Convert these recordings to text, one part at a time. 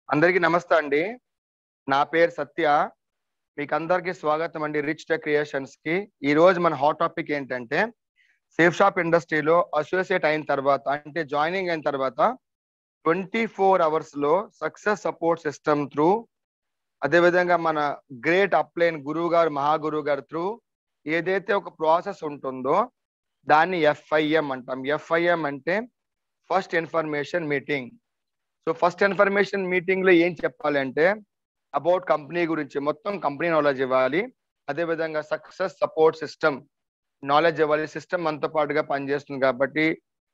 అందరికీ నమస్తే అండి. నా పేరు సత్య. మీకు అందరికీ స్వాగతం అండి రిచ్ టెక్ క్రియేషన్స్ కి. ఈ రోజు మన హాట్ టాపిక్ ఏంటంటే సేఫ్ షాప్ ఇండస్ట్రీలో అసోసియేట్ అయిన తర్వాత అంటే జాయినింగ్ అయిన తర్వాత 24 hours లో సక్సెస్ సపోర్ట్ సిస్టమ్ త్రూ అదేవిధంగా మన గ్రేట్ అప్లైన్ గురువు గారు మహాగురువు గారు త్రూ ఏదైతే ఒక ప్రాసెస్ ఉంటుందో దాన్ని FIM అంటాం. FIM అంటే first information meeting. So first information meeting లో ఏం చెప్పాలి అంటే అబౌట్ కంపెనీ గురించి మొత్తం కంపెనీ నాలెడ్జ్ ఇవ్వాలి. అదేవిధంగా సక్సెస్ సపోర్ట్ సిస్టమ్ నాలెడ్జ్ ఇవ్వాలి. సిస్టమ్ అంతా పాటుగా పనిచేస్తుంది కాబట్టి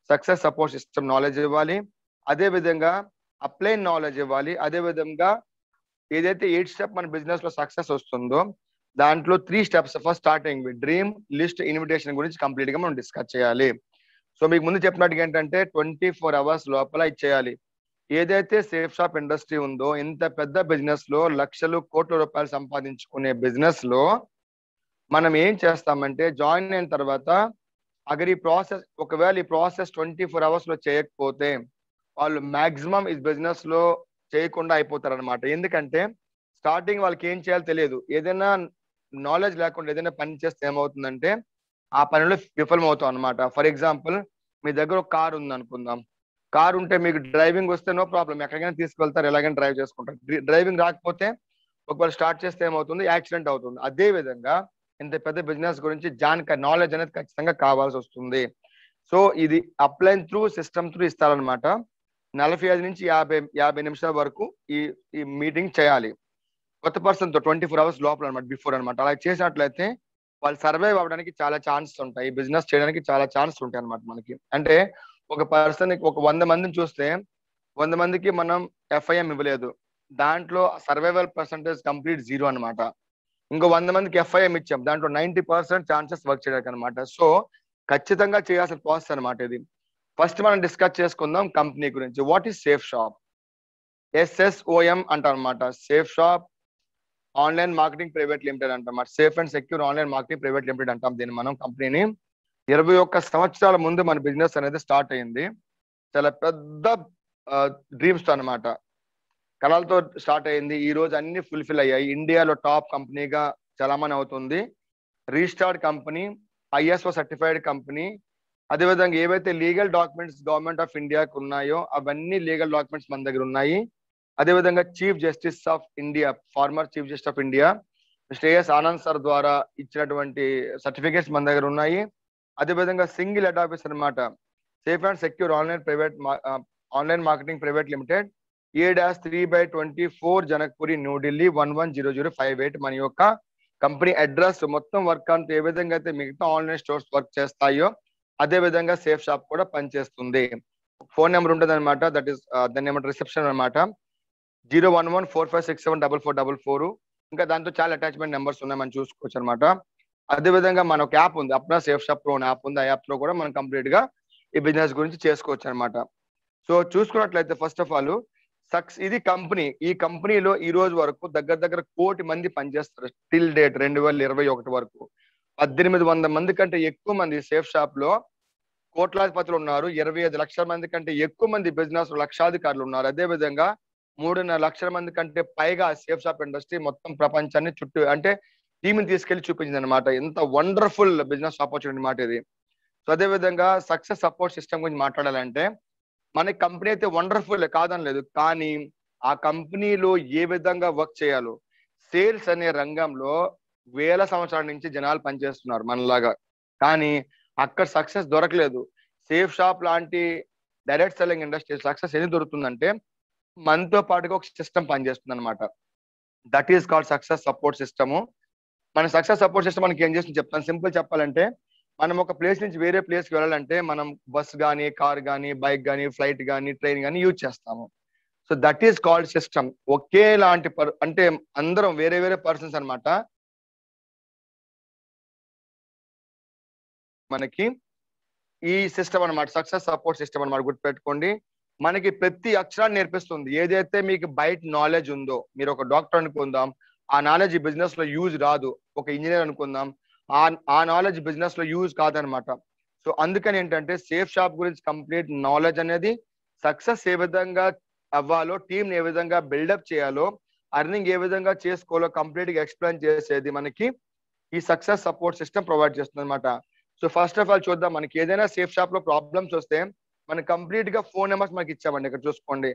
సక్సెస్ సపోర్ట్ సిస్టమ్ నాలెడ్జ్ ఇవ్వాలి. అదేవిధంగా అప్లైన్ నాలెడ్జ్ ఇవ్వాలి. అదేవిధంగా ఏదైతే 8 స్టెప్ మన బిజినెస్ లో సక్సెస్ వస్తుందో దాంట్లో 3 steps first starting with dream list invitation గురించి కంప్లీట్ గా మనం డిస్కస్ చేయాలి. సో మీకు ముందు చెప్పినట్టుగా ఏంటంటే 24 hours లోపల ఇచ్చేయాలి. ఏదైతే సేఫ్ షాప్ ఇండస్ట్రీ ఉందో ఇంత పెద్ద బిజినెస్ లో లక్షలు కోట్ల రూపాయలు సంపాదించుకునే బిజినెస్ లో మనం ఏం చేస్తామంటే జాయిన్ అయిన తర్వాత అగర్ ఈ ప్రాసెస్ ఒకవేళ ఈ ప్రాసెస్ 24 hours లో చేయకపోతే వాళ్ళు మాక్సిమం ఈ బిజినెస్ లో చేయకుండా అయిపోతారు అనమాట. ఎందుకంటే స్టార్టింగ్ వాళ్ళకి ఏం చేయాలో తెలియదు. ఏదైనా నాలెడ్జ్ లేకుండా ఏదైనా పని చేస్తే ఏమవుతుందంటే ఆ పనిలో విఫలం అవుతాం అనమాట. ఫర్ ఎగ్జాంపుల్ మీ దగ్గర ఒక కార్ ఉంది అనుకుందాం. కార్ ఉంటే మీకు డ్రైవింగ్ వస్తే నో ప్రాబ్లం, ఎక్కడికైనా తీసుకెళ్తారు, ఎలాగైనా డ్రైవ్ చేసుకుంటారు. డ్రైవింగ్ రాకపోతే ఒకవేళ స్టార్ట్ చేస్తే ఏమవుతుంది, యాక్సిడెంట్ అవుతుంది. అదే విధంగా ఇంత పెద్ద బిజినెస్ గురించి నాలెడ్జ్ అనేది ఖచ్చితంగా కావాల్సి వస్తుంది. సో ఇది అప్లైన్ త్రూ సిస్టమ్ త్రూ ఇస్తారనమాట. 45 నుంచి 50 నిమిషాల వరకు ఈ మీటింగ్ చేయాలి కొత్త పర్సన్ తో 24 hours లోపల అనమాట, బిఫోర్ అనమాట. అలా చేసినట్లయితే వాళ్ళు సర్వైవ్ అవ్వడానికి చాలా ఛాన్సెస్ ఉంటాయి, బిజినెస్ చేయడానికి చాలా ఛాన్సెస్ ఉంటాయి అనమాట. మనకి అంటే ఒక పర్సన్ ఒక 100 మందిని చూస్తే 100 మందికి మనం FIM ఇవ్వలేదు, దాంట్లో సర్వైవల్ పర్సంటేజ్ కంప్లీట్ 0 అనమాట. ఇంకో 100 మందికి FIM ఇచ్చాం, దాంట్లో 90% ఛాన్సెస్ వర్క్ చేయడానికి అనమాట. సో ఖచ్చితంగా చేయాల్సిన ప్రాసెస్ అనమాట ఇది. ఫస్ట్ మనం డిస్కస్ చేసుకుందాం కంపెనీ గురించి. What is safe shop? SSOM అంటారు అనమాట. Safe shop online marketing private limited అంటాం. Safe and secure online marketing private limited అంటాం దీన్ని మనం. కంపెనీని 21 సంవత్సరాల ముందు మన బిజినెస్ అనేది స్టార్ట్ అయింది. చాలా పెద్ద డ్రీమ్స్ తో అనమాట, కళలతో స్టార్ట్ అయింది. ఈ రోజు అన్ని ఫుల్ఫిల్ అయ్యాయి. ఇండియాలో టాప్ కంపెనీగా చలామణి అవుతుంది. Restart company, ISO certified company. అదేవిధంగా ఏవైతే లీగల్ డాక్యుమెంట్స్ గవర్నమెంట్ ఆఫ్ ఇండియాకి ఉన్నాయో అవన్నీ లీగల్ డాక్యుమెంట్స్ మన దగ్గర ఉన్నాయి. అదేవిధంగా chief justice of India, former chief justice of India Shreyas Anand sir ద్వారా ఇచ్చినటువంటి సర్టిఫికేట్స్ మన దగ్గర ఉన్నాయి. అదేవిధంగా సింగిల్ హెడ్ ఆఫీస్ అనమాట, safe and secure online marketing private limited, A-3/24 Janakpuri, New Delhi 110058 మన యొక్క కంపెనీ అడ్రస్. మొత్తం వర్క్ అంతా ఏ విధంగా అయితే మిగతా ఆన్లైన్ స్టోర్స్ వర్క్ చేస్తాయో అదే విధంగా సేఫ్ షాప్ కూడా పనిచేస్తుంది. ఫోన్ నెంబర్ ఉంటుంది అనమాట, దట్ ఈస్ దాని ఏమంటారు రిసెప్షన్ అనమాట, 01145674444. ఇంకా దాంతో చాలా అటాచ్మెంట్ నెంబర్స్ ఉన్నాయి, మనం చూసుకోవచ్చు అనమాట. అదేవిధంగా మన ఒక యాప్ ఉంది, Apna safe shop pro app ఉంది. ఆ యాప్ లో కూడా మనం కంప్లీట్ గా ఈ బిజినెస్ గురించి చేసుకోవచ్చు అనమాట. సో చూసుకున్నట్లయితే ఫస్ట్ ఆఫ్ ఆల్ ఇది కంపెనీ. ఈ కంపెనీలో ఈ రోజు వరకు దగ్గర 1 కోటి మంది పనిచేస్తారు. టిల్ డేట్ 2021 వరకు 1800 మంది కంటే ఎక్కువ మంది సేఫ్ షాప్ లో కోట్లాధిపతులు ఉన్నారు. 25 లక్షల మంది కంటే ఎక్కువ మంది బిజినెస్ లక్షాధికారులు ఉన్నారు. అదే విధంగా 3.5 లక్షల మంది కంటే పైగా సేఫ్ షాప్ ఇండస్ట్రీ మొత్తం ప్రపంచాన్ని చుట్టూ అంటే టీంని తీసుకెళ్లి చూపించింది అనమాట. ఎంత వండర్ఫుల్ బిజినెస్ ఆపర్చునిటీ అనమాట ఇది. సో అదే విధంగా సక్సెస్ సపోర్ట్ సిస్టమ్ గురించి మాట్లాడాలంటే మన కంపెనీ అయితే వండర్ఫుల్ కాదని లేదు, కానీ ఆ కంపెనీలో ఏ విధంగా వర్క్ చేయాలో, సేల్స్ అనే రంగంలో వేల సంవత్సరాల నుంచి జనాలు పనిచేస్తున్నారు మనలాగా, కానీ అక్కడ సక్సెస్ దొరకలేదు. సేఫ్ షాప్ లాంటి డైరెక్ట్ సెల్లింగ్ ఇండస్ట్రీ సక్సెస్ ఎందుకు దొరుకుతుందంటే మనతో పాటుగా ఒక సిస్టమ్ పనిచేస్తుంది అనమాట. That is called success support system. మన సక్సెస్ సపోర్ట్ సిస్టమ్ మనకి ఏం చేస్తుంది చెప్తాను. సింపుల్ చెప్పాలంటే మనం ఒక ప్లేస్ నుంచి వేరే ప్లేస్ కి వెళ్ళాలంటే మనం బస్ కానీ, కార్ కానీ, బైక్ కానీ, ఫ్లైట్ కానీ, ట్రైన్ కానీ యూజ్ చేస్తాము. So that is called system. ఒకేలాంటి అంటే అందరం వేరే వేరే పర్సన్స్ అనమాట. మనకి ఈ సిస్టమ్ అనమాట సక్సెస్ సపోర్ట్ సిస్టమ్ అనమాట, గుర్తుపెట్టుకోండి. మనకి ప్రతి అక్షరాన్ని నేర్పిస్తుంది. ఏదైతే మీకు బయట నాలెడ్జ్ ఉందో, మీరు ఒక డాక్టర్ అనుకుందాం, ఆ నాలెడ్జ్ బిజినెస్ లో యూజ్ రాదు. ఒక ఇంజనీర్ అనుకుందాం, ఆ నాలెడ్జ్ బిజినెస్ లో యూజ్ కాదనమాట. సో అందుకని ఏంటంటే సేఫ్ షాప్ గురించి కంప్లీట్ నాలెడ్జ్ అనేది సక్సెస్ ఏ విధంగా అవ్వాలో, టీమ్ ఏ విధంగా బిల్డప్ చేయాలో, అర్నింగ్ ఏ విధంగా చేసుకోవాలో కంప్లీట్ గా ఎక్స్ప్లెయిన్ చేసేది మనకి ఈ సక్సెస్ సపోర్ట్ సిస్టమ్ ప్రొవైడ్ చేస్తుంది అనమాట. సో ఫస్ట్ ఆఫ్ ఆల్ చూద్దాం, మనకి ఏదైనా సేఫ్ షాప్ లో ప్రాబ్లమ్స్ వస్తే మనకి కంప్లీట్ గా ఫోన్ నెంబర్స్ మనకి ఇచ్చామండి. ఇక్కడ చూసుకోండి,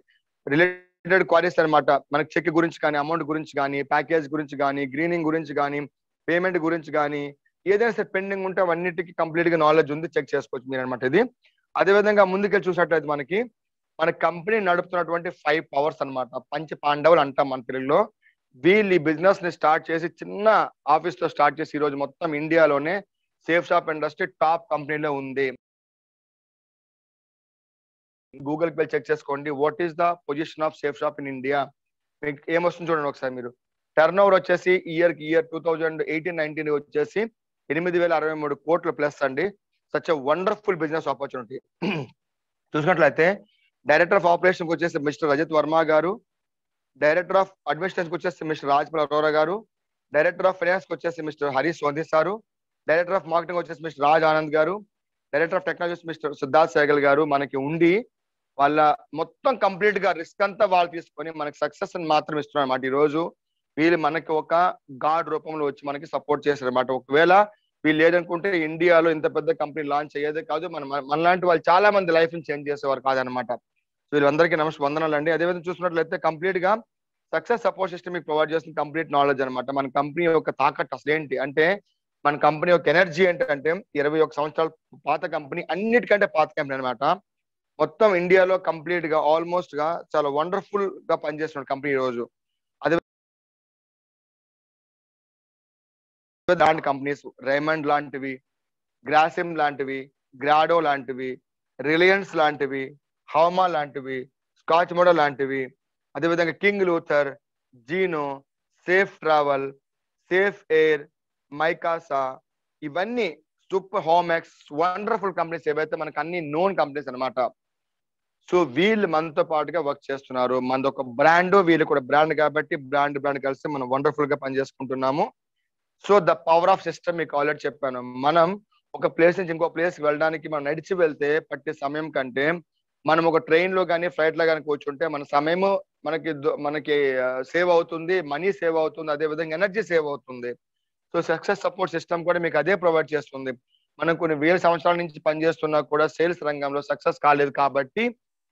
రిలేటెడ్ క్వారీస్ అనమాట. మనకి చెక్ గురించి కానీ, అమౌంట్ గురించి కానీ, ప్యాకేజ్ గురించి కానీ, గ్రీనింగ్ గురించి కానీ, పేమెంట్ గురించి కానీ, ఏదైనా సరే పెండింగ్ ఉంటే అవన్నిటికీ కంప్లీట్ గా నాలెడ్జ్ ఉంది, చెక్ చేసుకోవచ్చు మీరు అనమాట ఇది. అదేవిధంగా ముందుకెళ్ళి చూసినట్లయితే మన కంపెనీ నడుపుతున్నటువంటి 5 పవర్స్ అనమాట, పంచ పాండవులు అంటాం మన తెలుగులో. వీళ్ళు ఈ బిజినెస్ ని స్టార్ట్ చేసి చిన్న ఆఫీస్ తో స్టార్ట్ చేసి ఈ రోజు మొత్తం ఇండియాలోనే సేఫ్ షాప్ ఇండస్ట్రీ టాప్ కంపెనీలో ఉంది. గూగుల్ కి వెళ్ళి చెక్ చేసుకోండి, what is the position of safe shop in India. మీకు ఏమొస్తుంది చూడండి ఒకసారి మీరు. టర్న్ ఓవర్ వచ్చేసి ఇయర్ 2018-19 వచ్చేసి 8,063 కోట్లు ప్లస్ అండి. Such a wonderful business opportunity. చూసినట్లయితే డైరెక్టర్ ఆఫ్ ఆపరేషన్ వచ్చేసి మిస్టర్ రజత్ వర్మ గారు, డైరెక్టర్ ఆఫ్ అడ్మినిస్ట్రేషన్ వచ్చేసి మిస్టర్ రాజ్పాల్ అరోరా గారు, డైరెక్టర్ ఆఫ్ ఫైనాన్స్ వచ్చేసి mister Harish Sondhi sir, director of marketing వచ్చేసి మిస్టర్ రాజ్ ఆనంద్ గారు, director of technology mister Siddharth Saigal గారు మనకి ఉండి వాళ్ళ మొత్తం కంప్లీట్ గా రిస్క్ అంతా వాళ్ళు తీసుకొని మనకి సక్సెస్ అని మాత్రం ఇస్తున్నారు అన్నమాట. ఈ రోజు వీళ్ళు మనకి ఒక గాడ్ రూపంలో వచ్చి మనకి సపోర్ట్ చేశారు అనమాట. ఒకవేళ వీళ్ళు లేదనుకుంటే ఇండియాలో ఇంత పెద్ద కంపెనీ లాంచ్ అయ్యేదే కాదు, మనలాంటి వాళ్ళు చాలా మంది లైఫ్ ని చేంజ్ చేసేవారు కాదనమాట. సో వీళ్ళందరికీ వందనాలు అండి. అదేవిధంగా చూసినట్లయితే కంప్లీట్ గా సక్సెస్ సపోర్ట్ సిస్టమ్ మీకు ప్రొవైడ్ చేసిన కంప్లీట్ నాలెడ్జ్ అనమాట. మన కంపెనీ యొక్క తాకట్టు అసలు ఏంటి అంటే, మన కంపెనీ యొక్క ఎనర్జీ ఏంటంటే 21 సంవత్సరాల పాత కంపెనీ, అన్నిటికంటే పాత కంపెనీ అనమాట. మొత్తం ఇండియాలో కంప్లీట్ గా ఆల్మోస్ట్ గా చాలా వండర్ఫుల్ గా పనిచేస్తున్న కంపెనీ ఈ రోజు. అదే బ్రాండ్ కంపెనీస్ రైమండ్ లాంటివి, గ్రాసిమ్ లాంటివి, గ్రాడో లాంటివి, రిలయన్స్ లాంటివి, హౌమా లాంటివి, స్కాచ్ మోడో లాంటివి, అదేవిధంగా కింగ్ లూథర్, జీనో, సేఫ్ ట్రావెల్, సేఫ్ ఎయిర్, మైకాసా, ఇవన్నీ సూపర్ హోమెక్స్ వండర్ఫుల్ కంపెనీస్ ఏవైతే మనకు అన్ని నోన్ కంపెనీస్ అనమాట. సో వీళ్ళు మనతో పాటుగా వర్క్ చేస్తున్నారు. మనది ఒక బ్రాండ్, వీళ్ళు కూడా బ్రాండ్ కాబట్టి బ్రాండ్ కలిసి మనం వండర్ఫుల్ గా పనిచేసుకుంటున్నాము. So the power of system మీకు ఆల్రెడీ చెప్పాను. మనం ఒక ప్లేస్ నుంచి ఇంకో ప్లేస్ వెళ్ళడానికి మనం నడిచి వెళ్తే పట్టే సమయం కంటే మనం ఒక ట్రైన్ లో కానీ ఫ్లైట్ లో కానీ కూర్చుంటే మన సమయము మనకి సేవ్ అవుతుంది, మనీ సేవ్ అవుతుంది, అదే విధంగా ఎనర్జీ సేవ్ అవుతుంది. సో సక్సెస్ సపోర్ట్ సిస్టమ్ కూడా మీకు అదే ప్రొవైడ్ చేస్తుంది. మనం కొన్ని వేల సంవత్సరాల నుంచి పనిచేస్తున్నా కూడా సేల్స్ రంగంలో సక్సెస్ కాలేదు కాబట్టి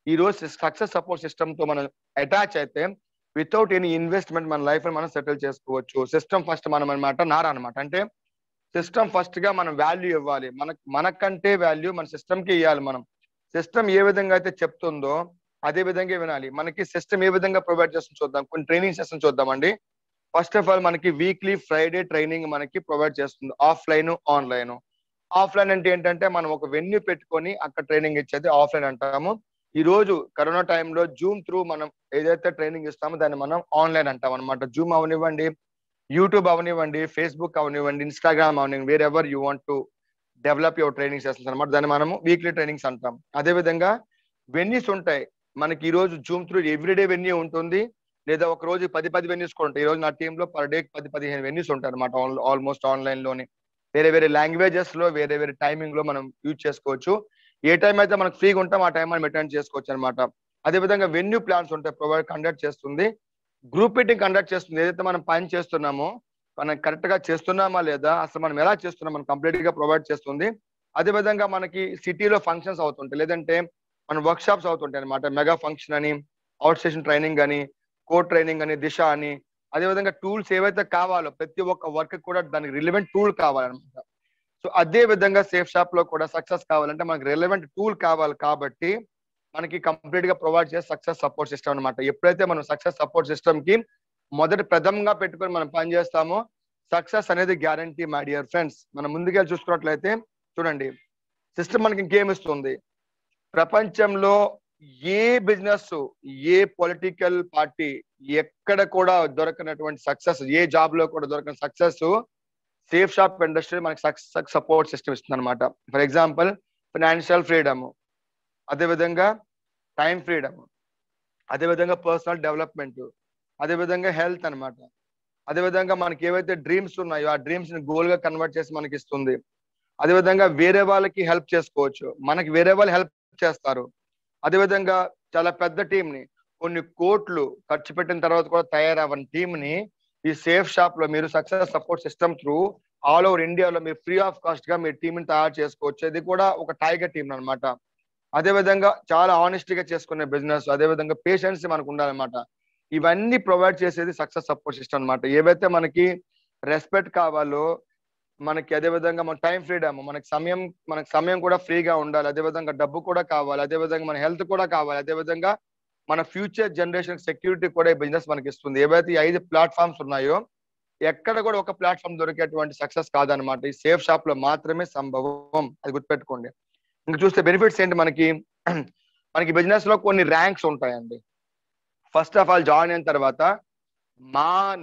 ఈ రోజు సక్సెస్ సపోర్ట్ సిస్టమ్ తో మనం అటాచ్ అయితే వితౌట్ ఎనీ ఇన్వెస్ట్మెంట్ మన లైఫ్ మనం సెటిల్ చేసుకోవచ్చు. సిస్టమ్ ఫస్ట్ మనం అనమాట అనమాట. అంటే సిస్టమ్ ఫస్ట్ గా మనం వాల్యూ ఇవ్వాలి, మనకంటే వాల్యూ మన సిస్టమ్ కి ఇవ్వాలి. మనం సిస్టమ్ ఏ విధంగా అయితే చెప్తుందో అదే విధంగా వినాలి. మనకి సిస్టమ్ ఏ విధంగా ప్రొవైడ్ చేస్తుంది చూద్దాం. కొన్ని ట్రైనింగ్ సెషన్ చూద్దామండి. ఫస్ట్ ఆఫ్ ఆల్ మనకి వీక్లీ ఫ్రైడే ట్రైనింగ్ మనకి ప్రొవైడ్ చేస్తుంది, ఆఫ్లైన్ ఆన్లైన్. ఆఫ్లైన్ అంటే ఏంటంటే మనం ఒక వెన్యూ పెట్టుకొని అక్కడ ట్రైనింగ్ ఇచ్చేది ఆఫ్లైన్ అంటాము. ఈ రోజు కరోనా టైంలో జూమ్ త్రూ మనం ఏదైతే ట్రైనింగ్ ఇస్తామో దాన్ని మనం ఆన్లైన్ అంటాం అనమాట. జూమ్ అవనివ్వండి, యూట్యూబ్ అవనివ్వండి, ఫేస్బుక్ అవనివ్వండి, ఇన్స్టాగ్రామ్ అవనివ్వండి, wear ever you want to develop your training sessions అనమాట. దాన్ని మనము వీక్లీ ట్రైనింగ్స్ అంటాం. అదే విధంగా వెన్యూస్ ఉంటాయి మనకి. ఈ రోజు జూమ్ త్రూ ఎవ్రీడే వెన్యూ ఉంటుంది, లేదా ఒక రోజు 10 వెన్యూస్ కూడా ఉంటాయి. ఈ రోజు నా టీమ్ లో పర్ డే 10-15 వెన్యూస్ ఉంటాయి అనమాట, ఆల్మోస్ట్ ఆన్లైన్ లోనే. వేరే లాంగ్వేజెస్ లో వేరే టైమింగ్ లో మనం యూజ్ చేసుకోవచ్చు. ఏ టైం అయితే మనకు ఫ్రీగా ఉంటాం ఆ టైం మనం అటెండ్ చేసుకోవచ్చు అనమాట. అదే విధంగా వెన్యూ ప్లాన్స్ ఉంటాయి, కండక్ట్ చేస్తుంది. గ్రూప్ మీటింగ్ కండక్ట్ చేస్తుంది. ఏదైతే మనం పని చేస్తున్నామో మనం కరెక్ట్ గా చేస్తున్నామా లేదా, అసలు మనం ఎలా చేస్తున్నాం మనం కంప్లీట్ గా ప్రొవైడ్ చేస్తుంది. అదే విధంగా మనకి సిటీలో ఫంక్షన్స్ అవుతుంటాయి, లేదంటే మన వర్క్ షాప్స్ అవుతుంటాయి అనమాట. మెగా ఫంక్షన్ అని, అవుట్ స్టేషన్ ట్రైనింగ్ అని, కోడ్ ట్రైనింగ్ అని, దిశ అని. అదే విధంగా టూల్స్ ఏవైతే కావాలో ప్రతి ఒక్క వర్క్ కూడా దానికి రిలవెంట్ టూల్ కావాలన్నమాట. సో అదే విధంగా సేఫ్ షాప్ లో కూడా సక్సెస్ కావాలంటే మనకి రిలవెంట్ టూల్ కావాలి కాబట్టి మనకి కంప్లీట్ గా ప్రొవైడ్ చేసే సక్సెస్ సపోర్ట్ సిస్టమ్ అనమాట. ఎప్పుడైతే మనం సక్సెస్ సపోర్ట్ సిస్టమ్ కి మొదటి ప్రథమంగా పెట్టుకొని మనం పని చేస్తామో సక్సెస్ అనేది గ్యారంటీ మై డియర్ ఫ్రెండ్స్. మనం ముందుకెళ్ళి చూసుకున్నట్లయితే చూడండి, సిస్టమ్ మనకి ఇంకేమిస్తుంది. ప్రపంచంలో ఏ బిజినెస్, ఏ పొలిటికల్ పార్టీ ఎక్కడ కూడా దొరకనటువంటి సక్సెస్, ఏ జాబ్ లో కూడా దొరకని సక్సెస్ సేఫ్ షాప్ ఇండస్ట్రీ మనకి సక్సెస్ సపోర్ట్ సిస్టమ్ ఇస్తుంది అనమాట. ఫర్ ఎగ్జాంపుల్ ఫైనాన్షియల్ ఫ్రీడమ్, అదేవిధంగా టైం ఫ్రీడమ్, అదేవిధంగా పర్సనల్ డెవలప్మెంట్, అదేవిధంగా హెల్త్ అనమాట. అదేవిధంగా మనకి ఏవైతే డ్రీమ్స్ ఉన్నాయో ఆ డ్రీమ్స్ ని గోల్ గా కన్వర్ట్ చేసి మనకి ఇస్తుంది. అదేవిధంగా వేరే వాళ్ళకి హెల్ప్ చేసుకోవచ్చు, మనకి వేరే వాళ్ళు హెల్ప్ చేస్తారు. అదేవిధంగా చాలా పెద్ద టీం ని కొన్ని కోట్లు ఖర్చు పెట్టిన తర్వాత కూడా తయారవ్వని టీంని ఈ సేఫ్ షాప్ లో మీరు success support system through all over ఇండియాలో మీరు ఫ్రీ ఆఫ్ కాస్ట్ గా మీరు టీంని తయారు చేసుకోవచ్చు. ఇది కూడా ఒక టైగర్ టీం అనమాట. అదే విధంగా చాలా ఆనెస్టీగా చేసుకునే బిజినెస్, అదే విధంగా పేషెన్స్ మనకు ఉండాలన్నమాట. ఇవన్నీ ప్రొవైడ్ చేసేది సక్సెస్ సపోర్ట్ సిస్టమ్ అనమాట. ఏవైతే మనకి రెస్పెక్ట్ కావాలో, మనకి అదే విధంగా మన టైం ఫ్రీడమ్, మనకి సమయం కూడా ఫ్రీగా ఉండాలి, అదే విధంగా డబ్బు కూడా కావాలి, అదే విధంగా మన హెల్త్ కూడా కావాలి, అదే విధంగా మన ఫ్యూచర్ జనరేషన్ సెక్యూరిటీ కూడా ఈ బిజినెస్ మనకి ఇస్తుంది. ఏవైతే ఈ 5 ప్లాట్ఫామ్స్ ఉన్నాయో ఎక్కడ కూడా ఒక ప్లాట్ఫామ్ దొరికేటువంటి సక్సెస్ కాదనమాట. ఈ సేఫ్ షాప్ లో మాత్రమే సంభవం, అది గుర్తుపెట్టుకోండి. ఇంకా చూస్తే బెనిఫిట్స్ ఏంటి మనకి మనకి బిజినెస్ లో కొన్ని ర్యాంక్స్ ఉంటాయండి. ఫస్ట్ ఆఫ్ ఆల్ జాయిన్ అయిన తర్వాత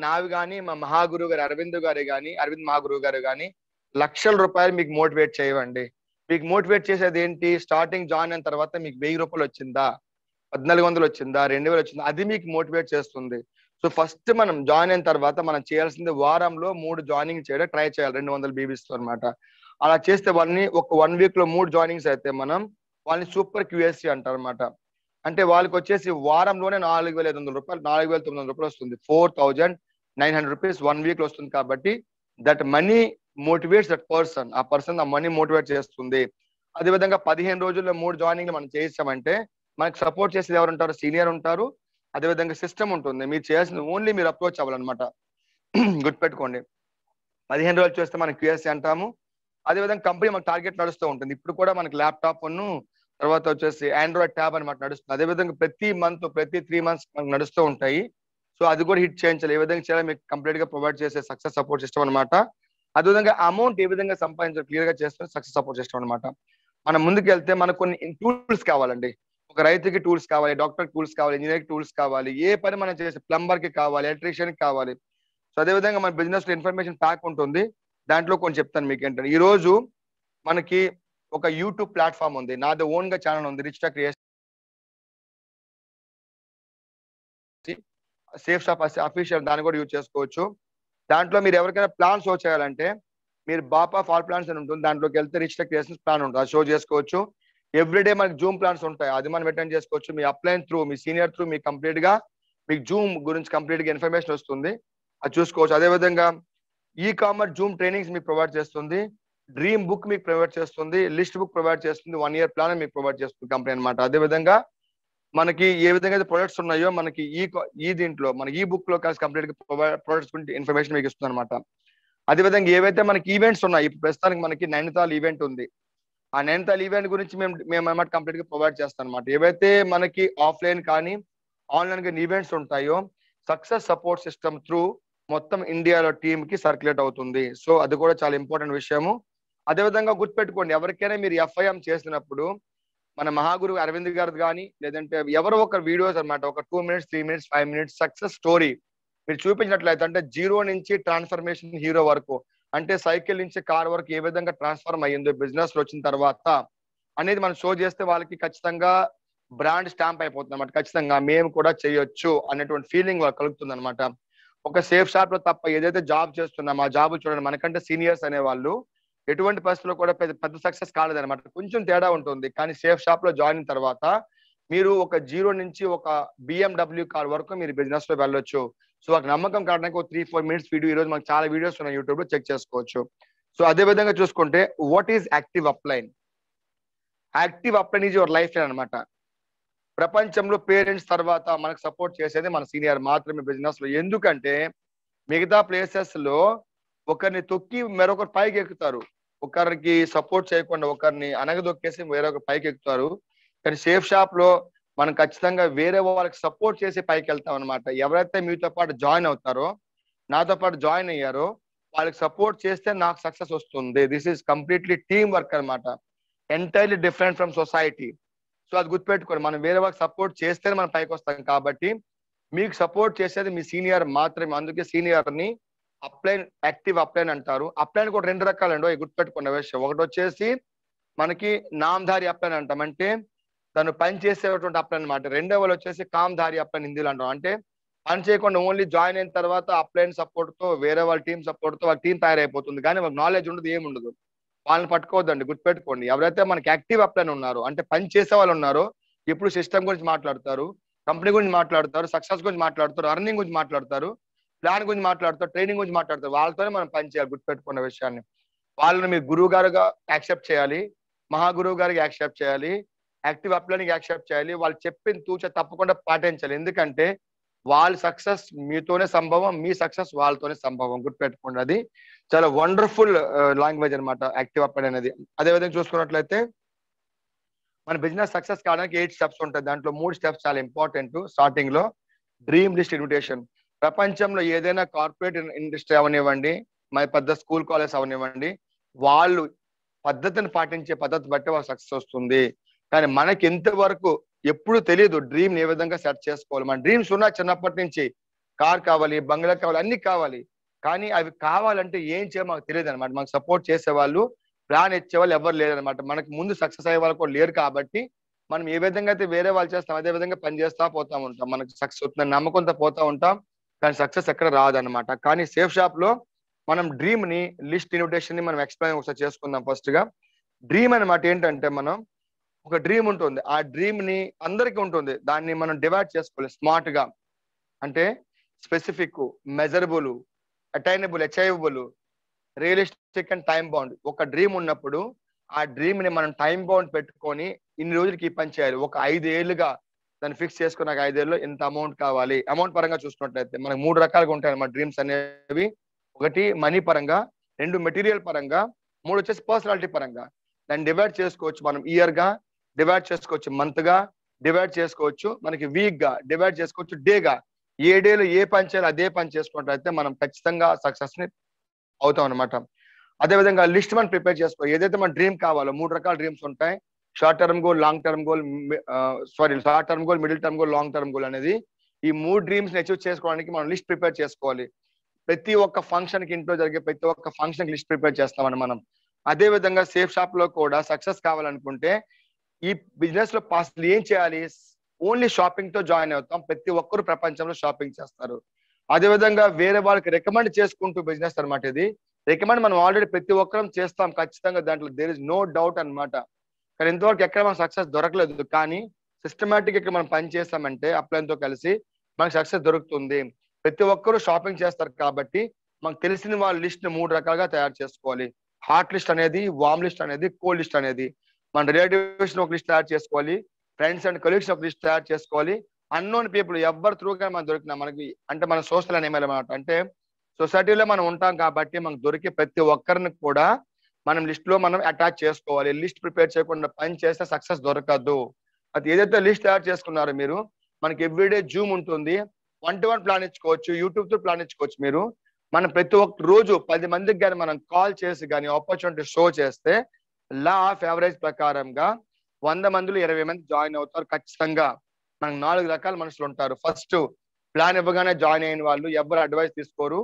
నావి కానీ మా మహాగురువు గారు అరవింద్ మహాగురువు గారు కానీ లక్షల రూపాయలు మీకు మోటివేట్ చేయవండి. మీకు మోటివేట్ చేసేది ఏంటి? స్టార్టింగ్ జాయిన్ అయిన తర్వాత మీకు 1000 రూపాయలు వచ్చిందా, 1400 వచ్చిందా, 2000 వచ్చిందా, అది మీకు మోటివేట్ చేస్తుంది. సో ఫస్ట్ మనం జాయిన్ అయిన తర్వాత మనం చేయాల్సింది వారంలో 3 జాయినింగ్ చేయడం ట్రై చేయాలి 200 బీబీస్ అనమాట. అలా చేస్తే వాళ్ళని ఒక 1 వీక్ లో 3 జాయినింగ్స్ అయితే మనం వాళ్ళని సూపర్ క్యూఎస్సీ అంటారు అనమాట. అంటే వాళ్ళకి వచ్చేసి వారంలోనే 4500 రూపాయలు, 4900 రూపాయలు వస్తుంది. 4900 రూపీస్ 1 వీక్ లో వస్తుంది. కాబట్టి that money motivates that person, ఆ పర్సన్ ఆ మనీ మోటివేట్ చేస్తుంది. అదేవిధంగా 15 రోజుల్లో 3 జాయినింగ్లు మనం చేసామంటే మనకి సపోర్ట్ చేసేది ఎవరు ఉంటారు? సీనియర్ ఉంటారు, అదేవిధంగా సిస్టమ్ ఉంటుంది. మీరు చేయాల్సింది ఓన్లీ మీరు అప్రోచ్ అవ్వాలన్నమాట. గుర్తుపెట్టుకోండి, 15 రోజులు చేస్తే మనం క్యూఎస్సీ అంటాము. అదేవిధంగా కంపెనీ మనకు టార్గెట్ నడుస్తూ ఉంటుంది. ఇప్పుడు కూడా మనకి ల్యాప్టాప్ తర్వాత వచ్చేసి ఆండ్రాయిడ్ ట్యాబ్ అనమాట నడుస్తుంది. అదేవిధంగా ప్రతి మంత్, ప్రతి 3 మంత్స్ మనకు నడుస్తూ ఉంటాయి. సో అది కూడా హిట్ చేయించాలి. ఏ విధంగా చేయాలి మీకు కంప్లీట్ గా ప్రొవైడ్ చేసే సక్సెస్ సపోర్ట్ సిస్టమ్ అనమాట. అదేవిధంగా అమౌంట్ ఏ విధంగా సంపాదించాలి క్లియర్ గా చేస్తున్న సక్సెస్ సపోర్ట్ సిస్టమ్ అనమాట. మనం ముందుకు వెళ్తే మనకు కొన్ని టూల్స్ కావాలండి. ఒక రైతుకి టూల్స్ కావాలి, డాక్టర్ టూల్స్ కావాలి, ఇంజనీర్ టూల్స్ కావాలి, ఏ పని మనం చేసే ప్లంబర్ కి కావాలి, ఎలక్ట్రీషియన్ కి కావాలి. సో అదేవిధంగా మన బిజినెస్ లో ఇన్ఫర్మేషన్ ప్యాక్ ఉంటుంది. దాంట్లో కొంచెం చెప్తాను మీకు ఏంటంటే, ఈ రోజు మనకి ఒక యూట్యూబ్ ప్లాట్ఫామ్ ఉంది, నాది ఓన్ గా ఛానల్ ఉంది, rich tech creation safe shop official, దాన్ని కూడా యూజ్ చేసుకోవచ్చు. దాంట్లో మీరు ఎవరికైనా ప్లాన్ షో చేయాలంటే మీరు బాప్ ఆఫ్ ఆల్ ప్లాన్స్ అని ఉంటుంది, దాంట్లోకి వెళ్తే రిచ్ టెక్ క్రియేషన్స్ ప్లాన్ ఉంటుంది, అది షో చేసుకోవచ్చు. ఎవ్రీడే మనకి జూమ్ ప్లాన్స్ ఉంటాయి, అది మనం అటెండ్ చేసుకోవచ్చు. మీ అప్లైన్ త్రూ, మీ సీనియర్ త్రూ మీకు కంప్లీట్ గా మీకు జూమ్ గురించి కంప్లీట్ గా ఇన్ఫర్మేషన్ వస్తుంది, అది చూసుకోవచ్చు. అదేవిధంగా ఈ కామర్స్ జూమ్ ట్రైనింగ్స్ మీకు ప్రొవైడ్ చేస్తుంది, డ్రీమ్ బుక్ మీకు ప్రొవైడ్ చేస్తుంది, లిస్ట్ బుక్ ప్రొవైడ్ చేస్తుంది, 1 ఇయర్ ప్లాన్ మీకు ప్రొవైడ్ చేస్తుంది కంపెనీ అనమాట. అదేవిధంగా మనకి ఏ విధంగా అయితే ప్రొడక్ట్స్ ఉన్నాయో మనకి ఈ దీంట్లో మన ఈ బుక్ లో కలిసి కంప్లీట్ గా ప్రొడక్ట్స్ గురించి ఇన్ఫర్మేషన్ మీకు ఇస్తుంది అనమాట. అదేవిధంగా ఏవైతే మనకి ఈవెంట్స్ ఉన్నాయి, ఇప్పుడు ప్రస్తుతానికి మనకి నైనితాల్ ఈవెంట్ ఉంది, ఆ నైనితాల్ ఈవెంట్ గురించి మేము అన్నమాట కంప్లీట్ గా ప్రొవైడ్ చేస్తాం అనమాట. ఏవైతే మనకి ఆఫ్లైన్ కానీ ఆన్లైన్ కానీ ఈవెంట్స్ ఉంటాయో సక్సెస్ సపోర్ట్ సిస్టమ్ త్రూ మొత్తం ఇండియాలో టీమ్ కి సర్క్యులేట్ అవుతుంది. సో అది కూడా చాలా ఇంపార్టెంట్ విషయము. అదేవిధంగా గుర్తుపెట్టుకోండి, ఎవరికైనా మీరు ఎఫ్ఐఎం చేసినప్పుడు మన మహాగురు అరవింద్ గారు కానీ లేదంటే ఎవరో ఒక వీడియోస్ అనమాట, ఒక 2 minutes 3 minutes 5 minutes success story మీరు చూపించినట్లయితే, అంటే 0 నుంచి ట్రాన్స్ఫర్మేషన్ హీరో వరకు, అంటే సైకిల్ నుంచి కార్ వరకు ఏ విధంగా ట్రాన్స్ఫార్మ్ అయ్యిందో బిజినెస్ లో వచ్చిన తర్వాత అనేది మనం షో చేస్తే వాళ్ళకి ఖచ్చితంగా బ్రాండ్ స్టాంప్ అయిపోతుంది అనమాట. ఖచ్చితంగా మేము కూడా చేయొచ్చు అనేటువంటి ఫీలింగ్ వాళ్ళకి కలుగుతుంది అనమాట. ఒక సేఫ్ షాప్ లో తప్ప ఏదైతే జాబ్ చేస్తున్నాం ఆ జాబ్ చూడండి, మనకంటే సీనియర్స్ అనే వాళ్ళు ఎటువంటి పరిస్థితుల్లో కూడా పెద్ద సక్సెస్ కాలేదన్నమాట. కొంచెం తేడా ఉంటుంది. కానీ సేఫ్ షాప్ లో జాయిన్ అయిన తర్వాత మీరు ఒక 0 నుంచి ఒక BMW కార్ వరకు మీరు బిజినెస్ లో వెళ్ళొచ్చు. సో ఒక నమ్మకం కావడానికి ఒక 3-4 మినిట్స్ వీడియో, ఈ రోజు మనకు చాలా వీడియోస్ ఉన్నాయి యూట్యూబ్ లో, చెక్ చేసుకోవచ్చు. సో అదే విధంగా చూసుకుంటే what is active upline? Active upline is your life line అనమాట. ప్రపంచంలో పేరెంట్స్ తర్వాత మనకు సపోర్ట్ చేసేది మన సీనియర్ మాత్రమే బిజినెస్ లో. ఎందుకంటే మిగతా ప్లేసెస్ లో ఒకరిని తొక్కి మరొకరు పైకి ఎక్కుతారు, ఒకరికి సపోర్ట్ చేయకుండా ఒకరిని అనగదొక్కేసి వేరొక పైకి ఎక్కుతారు. కానీ సేఫ్ షాప్ లో మనం ఖచ్చితంగా వేరే వాళ్ళకి సపోర్ట్ చేసి పైకి వెళ్తాం అనమాట. ఎవరైతే మీతో పాటు జాయిన్ అవుతారో, నాతో పాటు జాయిన్ అయ్యారో, వాళ్ళకి సపోర్ట్ చేస్తే నాకు సక్సెస్ వస్తుంది. This is completely team work అనమాట, entirely different from society. So అది గుర్తుపెట్టుకోండి, మనం వేరే వాళ్ళకి సపోర్ట్ చేస్తేనే మనం పైకి వస్తాం. కాబట్టి మీకు సపోర్ట్ చేసేది మీ సీనియర్ మాత్రమే. అందుకే సీనియర్ ని అప్లైన్, యాక్టివ్ అప్లైన్ అంటారు. అప్లైన్ కూడా 2 రకాలండి, గుర్తుపెట్టుకున్న విషయం. ఒకటి వచ్చేసి మనకి నామధారి అప్లైన్ అంటాం, అంటే తను పని చేసేటువంటి అప్లైన్ అనమాట. రెండవది వచ్చేసి కామ్ధారి అప్లైన్ హిందీలో అంటాం, అంటే పని చేయకుండా ఓన్లీ జాయిన్ అయిన తర్వాత అప్లైన్ సపోర్ట్ తో వేరే వాళ్ళ టీం సపోర్ట్ తో వాళ్ళ టీం తయారైపోతుంది, కానీ వాళ్ళకి నాలెడ్జ్ ఉండదు, ఏముండదు. వాళ్ళని పట్టుకోవద్దండి, గుర్తుపెట్టుకోండి. ఎవరైతే మనకి యాక్టివ్ అప్లైన్ ఉన్నారో, అంటే పని చేసే వాళ్ళు ఉన్నారో, ఎప్పుడు సిస్టమ్ గురించి మాట్లాడతారు, కంపెనీ గురించి మాట్లాడతారు, సక్సెస్ గురించి మాట్లాడతారు, అర్నింగ్ గురించి మాట్లాడతారు, ప్లాన్ గురించి మాట్లాడతారు, ట్రైనింగ్ గురించి మాట్లాడతారు. వాళ్ళతోనే మనం పని చేయాలి, గుర్తుపెట్టుకున్న విషయాన్ని. వాళ్ళని మీరు గురువు గారుగా యాక్సెప్ట్ చేయాలి, మహాగురువు గారికి యాక్సెప్ట్ చేయాలి, యాక్టివ్ అప్లైనింగ్ యాక్సెప్ట్ చేయాలి. వాళ్ళు చెప్పిన తూచ తప్పకుండా పాటించాలి. ఎందుకంటే వాళ్ళ సక్సెస్ మీతోనే సంభవం, మీ సక్సెస్ వాళ్ళతోనే సంభవం. గుర్తుపెట్టుకోండి, అది చాలా వండర్ఫుల్ లాంగ్వేజ్ అనమాట యాక్టివ్ అప్లైన్ అనేది. అదేవిధంగా చూసుకున్నట్లయితే మన బిజినెస్ సక్సెస్ కావడానికి 8 స్టెప్స్ ఉంటాయి. దాంట్లో 3 స్టెప్స్ చాలా ఇంపార్టెంట్. స్టార్టింగ్ లో డ్రీమ్ లిస్ట్ ఇన్విటేషన్. ప్రపంచంలో ఏదైనా కార్పొరేట్ ఇండస్ట్రీ అవనివ్వండి, మన పెద్ద స్కూల్ కాలేజ్ అవనివ్వండి, వాళ్ళు పద్ధతిని పాటించే పద్ధతి బట్టి వాళ్ళకి సక్సెస్ వస్తుంది. కానీ మనకి ఇంతవరకు ఎప్పుడు తెలియదు డ్రీమ్ ఏ విధంగా సెట్ చేసుకోవాలి. మన డ్రీమ్స్ ఉన్నా చిన్నప్పటి నుంచి, కార్ కావాలి, బంగ్లా కావాలి, అన్ని కావాలి, కానీ అవి కావాలంటే ఏం చేయాలో మాకు తెలియదు అనమాట. మాకు సపోర్ట్ చేసేవాళ్ళు, ప్లాన్ ఇచ్చేవాళ్ళు ఎవరు లేరనమాట. మనకి ముందు సక్సెస్ అయ్యే వాళ్ళు కూడా లేరు. కాబట్టి మనం ఏ విధంగా అయితే వేరే వాళ్ళు చేస్తాం అదే విధంగా పని చేస్తా పోతా ఉంటాం. మనకి సక్సెస్ అవుతుందని నమ్మకంతో పోతా ఉంటాం, కానీ సక్సెస్ ఎక్కడ రాదనమాట. కానీ సేఫ్ షాప్ లో మనం డ్రీమ్ ని, లిస్ట్ ఇన్విటేషన్ ని మనం ఎక్స్ప్లెయిన్ ఒకసారి చేసుకుందాం. ఫస్ట్ గా డ్రీమ్ అనమాట ఏంటంటే, మనం ఒక డ్రీమ్ ఉంటుంది, ఆ డ్రీమ్ ని అందరికీ ఉంటుంది, దాన్ని మనం డివైడ్ చేసుకోవాలి స్మార్ట్ గా. అంటే specific, measurable, attainable, achievable, realistic and time bound. ఒక డ్రీమ్ ఉన్నప్పుడు ఆ డ్రీమ్ ని మనం టైం బౌండ్ పెట్టుకొని ఇన్ని రోజులకి ఈ పని చేయాలి. ఒక 5 ఏళ్ళుగా దాన్ని ఫిక్స్ చేసుకున్న 5 ఏళ్ళలో ఇంత అమౌంట్ కావాలి. అమౌంట్ పరంగా చూసుకున్నట్లయితే మనకు 3 రకాలుగా ఉంటాయి అన్నమాట డ్రీమ్స్ అనేవి. ఒకటి మనీ పరంగా, 2 మెటీరియల్ పరంగా, 3 వచ్చేసి పర్సనాలిటీ పరంగా. దాన్ని డివైడ్ చేసుకోవచ్చు మనం ఇయర్ గా, డివైడ్ చేసుకోవచ్చు మంత్ గా, డివైడ్ చేసుకోవచ్చు మనకి వీక్ గా, డివైడ్ చేసుకోవచ్చు డే గా. ఏ డేలో ఏ పని చేయాలి అదే పని చేసుకున్నట్లయితే మనం ఖచ్చితంగా సక్సెస్ ని అవుతాం అనమాట. అదేవిధంగా లిస్ట్ మనం ప్రిపేర్ చేసుకో. ఏదైతే మన డ్రీమ్ కావాలో, 3 రకాల డ్రీమ్స్ ఉంటాయి. Short term goal, long term goal, short term goal, middle term goal, long term goal అనేది. ఈ 3 డ్రీమ్స్ అచీవ్ చేసుకోవడానికి మనం లిస్ట్ ప్రిపేర్ చేసుకోవాలి. ప్రతి ఒక్క ఫంక్షన్ కి, ఇంట్లో జరిగే ప్రతి ఒక్క ఫంక్షన్ కి లిస్ట్ ప్రిపేర్ చేస్తామని మనం. అదే విధంగా సేఫ్ షాప్ లో కూడా సక్సెస్ కావాలనుకుంటే ఈ బిజినెస్ లో అసలు ఏం చేయాలి? ఓన్లీ షాపింగ్ తో జాయిన్ అవుతాం. ప్రతి ఒక్కరు ప్రపంచంలో షాపింగ్ చేస్తారు. అదే విధంగా వేరే వాళ్ళకి రికమెండ్ చేసుకుంటూ బిజినెస్ అనమాట ఇది. రికమెండ్ మనం ఆల్రెడీ ప్రతి ఒక్కరం చేస్తాం ఖచ్చితంగా, దాంట్లో దేర్ ఇస్ నో డౌట్ అనమాట. కానీ ఇంతవరకు ఎక్కడ మనం సక్సెస్ దొరకలేదు. కానీ సిస్టమేటిక్ ఇక్కడ మనం పని చేస్తామంటే అప్లైన్ తో కలిసి మనకు సక్సెస్ దొరుకుతుంది. ప్రతి ఒక్కరు షాపింగ్ చేస్తారు కాబట్టి మనకు తెలిసిన వాళ్ళ లిస్ట్ ని 3 రకాలుగా తయారు చేసుకోవాలి. హాట్ లిస్ట్ అనేది, వామ్ లిస్ట్ అనేది, కోల్డ్ లిస్ట్ అనేది. మన రిలేటివ్స్ ఒక లిస్ట్ తయారు చేసుకోవాలి, ఫ్రెండ్స్ అండ్ కొలీగ్స్ ఒక లిస్ట్ తయారు చేసుకోవాలి. అన్నోన్ పీపుల్ ఎవరు త్రూగా మనకు దొరికిన, మనకి అంటే మన సోషల్ అనేమల్ అనమాట. అంటే సొసైటీలో మనం ఉంటాం కాబట్టి మనకు దొరికే ప్రతి ఒక్కరిని కూడా మనం లిస్ట్ లో మనం అటాచ్ చేసుకోవాలి. లిస్ట్ ప్రిపేర్ చేయకుండా పని చేస్తే సక్సెస్ దొరకదు. అది ఏదైతే లిస్ట్ తయారు చేసుకున్నారో మీరు, మనకి ఎవ్రీడే జూమ్ ఉంటుంది, 1-to-1 ప్లాన్ ఇచ్చుకోవచ్చు, యూట్యూబ్ తో ప్లాన్ ఇచ్చుకోవచ్చు. మీరు మనం ప్రతి ఒక్క రోజు 10 మందికి కానీ మనం కాల్ చేసి కానీ ఆపర్చునిటీ షో చేస్తే లా ఆఫ్ యావరేజ్ ప్రకారంగా 100 మందిలో 20 మంది జాయిన్ అవుతారు ఖచ్చితంగా. మనకు 4 రకాల మనుషులు ఉంటారు. ఫస్ట్, ప్లాన్ ఇవ్వగానే జాయిన్ అయిన వాళ్ళు, ఎవరు అడ్వైస్ తీసుకోరు.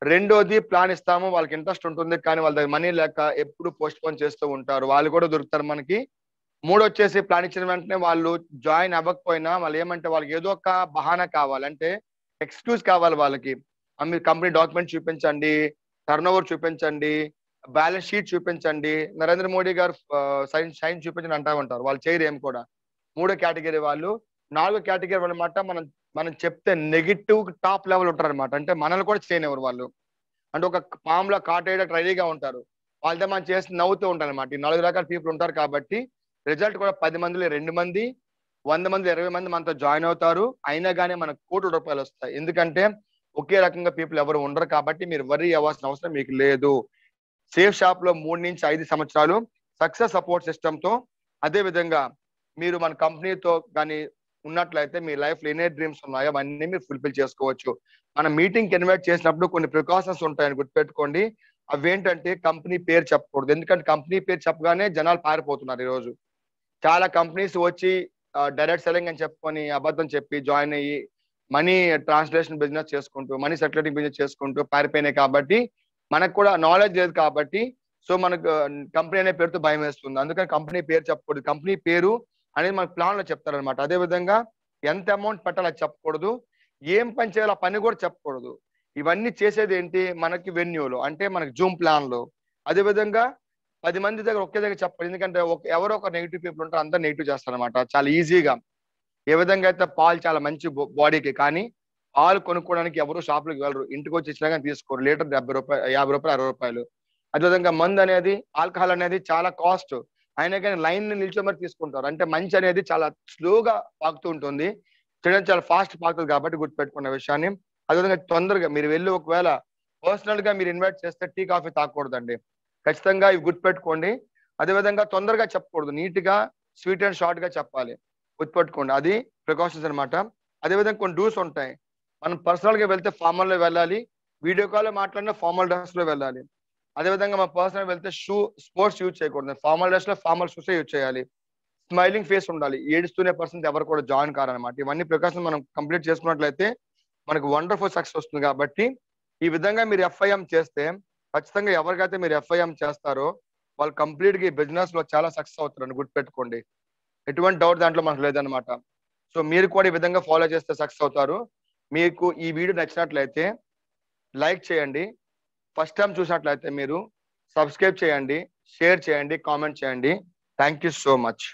రెండోది, ప్లాన్ ఇస్తాము, వాళ్ళకి ఇంట్రెస్ట్ ఉంటుంది కానీ వాళ్ళ దగ్గర మనీ లేక ఎప్పుడు పోస్ట్ పోన్ చేస్తూ ఉంటారు, వాళ్ళు కూడా దొరుకుతారు మనకి. మూడు వచ్చేసి, ప్లాన్ ఇచ్చిన వెంటనే వాళ్ళు జాయిన్ అవ్వకపోయినా వాళ్ళు ఏమంటే వాళ్ళకి ఏదో ఒక బహానా కావాలి, అంటే ఎక్స్క్యూజ్ కావాలి వాళ్ళకి. మీరు కంపెనీ డాక్యుమెంట్ చూపించండి, టర్న్ ఓవర్ చూపించండి, బ్యాలెన్స్ షీట్ చూపించండి, నరేంద్ర మోడీ గారు సైన్ చూపించండి అంటా ఉంటారు. వాళ్ళు చేయరు ఏం కూడా. 3వ కేటగిరీ వాళ్ళు. 4వ కేటగిరీ వాళ్ళు అనమాట, మనం చెప్తే నెగిటివ్ టాప్ లెవెల్ ఉంటారు అనమాట. అంటే మనల్ని కూడా చేయనివ్వరు వాళ్ళు. అంటే ఒక పాములో కాటేయడానికి రెడీగా ఉంటారు. వాళ్ళతో మనం చేసి నవ్వుతూ ఉంటారు అనమాట. ఈ 4 రకాల పీపుల్ ఉంటారు కాబట్టి రిజల్ట్ కూడా 10 మందిలో 2 మంది, 100 మందిలో 20 మంది మనతో జాయిన్ అవుతారు. అయినా కానీ మనకు కోట్ల రూపాయలు వస్తాయి. ఎందుకంటే ఒకే రకంగా పీపుల్ ఎవరు ఉండరు కాబట్టి మీరు వరీ అవ్వాల్సిన అవసరం మీకు లేదు. సేఫ్ షాప్ లో 3 నుంచి 5 సంవత్సరాలు సక్సెస్ సపోర్ట్ సిస్టమ్ తో, అదే విధంగా మీరు మన కంపెనీతో కానీ ఉన్నట్లయితే మీ లైఫ్ లో ఎన్ని డ్రీమ్స్ ఉన్నాయో అవన్నీ మీరు ఫుల్ఫిల్ చేసుకోవచ్చు. మనం మీటింగ్ ఇన్వైట్ చేసినప్పుడు కొన్ని ప్రికాషన్స్ ఉంటాయని గుర్తుపెట్టుకోండి. అవేంటంటే కంపెనీ పేరు చెప్పకూడదు. ఎందుకంటే కంపెనీ పేరు చెప్పగానే జనాలు పారిపోతున్నారు. ఈ రోజు చాలా కంపెనీస్ వచ్చి డైరెక్ట్ సెల్లింగ్ అని చెప్పుకొని అబద్ధం చెప్పి జాయిన్ అయ్యి మనీ ట్రాన్స్లేషన్ బిజినెస్ చేసుకుంటూ, మనీ సర్క్యులేటింగ్ బిజినెస్ చేసుకుంటూ పారిపోయినాయి. కాబట్టి మనకు కూడా నాలెడ్జ్ లేదు కాబట్టి సో మనకు కంపెనీ అనే పేరుతో భయం వేస్తుంది. అందుకని కంపెనీ పేరు చెప్పకూడదు. కంపెనీ పేరు అనేది మన ప్లాన్ లో చెప్తారనమాట. అదే విధంగా ఎంత అమౌంట్ పెట్టాలో అది చెప్పకూడదు, ఏం పని చేయాలో ఆ పని కూడా చెప్పకూడదు. ఇవన్నీ చేసేది ఏంటి మనకి వెన్యూలో, అంటే మనకి జూమ్ ప్లాన్ లో. అదే విధంగా 10 మంది దగ్గర ఒకే దగ్గర చెప్పాలి. ఎందుకంటే ఎవరో ఒక నెగిటివ్ పీపుల్ ఉంటారు, అందరూ నెగిటివ్ చేస్తారు అనమాట చాలా ఈజీగా. ఏ విధంగా అయితే పాలు చాలా మంచి బాడీకి, కానీ పాలు కొనుక్కోవడానికి ఎవరు షాపులకు వెళ్ళరు, ఇంటికి వచ్చి ఇచ్చినా కానీ తీసుకోరు. లీటర్ 70 రూపాయలు, 50 రూపాయలు, 60 రూపాయలు. అదేవిధంగా మందు అనేది, ఆల్కహాల్ అనేది చాలా కాస్ట్, అయినా కానీ లైన్ నిల్చో మరి తీసుకుంటారు. అంటే మంచి అనేది చాలా స్లోగా పాకుతూ ఉంటుంది, చెడు చాలా ఫాస్ట్ పాకుతుంది. కాబట్టి గుర్తుపెట్టుకున్న విషయాన్ని. అదేవిధంగా తొందరగా మీరు వెళ్ళి ఒకవేళ పర్సనల్ గా మీరు ఇన్వైట్ చేస్తే టీ కాఫీ తాగకూడదండి. ఖచ్చితంగా ఇవి గుర్తుపెట్టుకోండి. అదేవిధంగా తొందరగా చెప్పకూడదు, నీట్ గా స్వీట్ అండ్ షార్ట్ గా చెప్పాలి. గుర్తుపెట్టుకోండి, అది ప్రికాషన్స్ అనమాట. అదేవిధంగా కొన్ని డూస్ ఉంటాయి. మనం పర్సనల్ గా వెళ్తే ఫార్మల్ లో వెళ్ళాలి, వీడియో కాల్ లో మాట్లాడినా ఫార్మల్ డ్రెస్ లో వెళ్ళాలి. అదేవిధంగా మన పర్సనల్ వెళ్తే స్పోర్ట్స్ యూజ్ చేయకూడదు, ఫార్మల్ డ్రెస్ లో ఫార్మల్ షూస్ యూజ్ చేయాలి. స్మైలింగ్ ఫేస్ ఉండాలి, ఏడుస్తూనే పర్సన్ ఎవరు కూడా జాయిన్ కారనమాట. ఇవన్నీ ప్రికాషన్ మనం కంప్లీట్ చేసుకున్నట్లయితే మనకు వండర్ఫుల్ సక్సెస్ వస్తుంది. కాబట్టి ఈ విధంగా మీరు ఎఫ్ఐఎం చేస్తే ఖచ్చితంగా ఎవరికైతే మీరు ఎఫ్ఐఎం చేస్తారో వాళ్ళు కంప్లీట్ గా ఈ బిజినెస్ లో చాలా సక్సెస్ అవుతారని గుర్తుపెట్టుకోండి. ఎటువంటి డౌట్ దాంట్లో మనకు లేదనమాట. సో మీరు కూడా ఈ విధంగా ఫాలో చేస్తే సక్సెస్ అవుతారు. మీకు ఈ వీడియో నచ్చినట్లయితే లైక్ చేయండి, ఫస్ట్ టైం చూసినట్లయితే మీరు సబ్స్క్రైబ్ చేయండి, షేర్ చేయండి, కామెంట్ చేయండి. Thank you so much.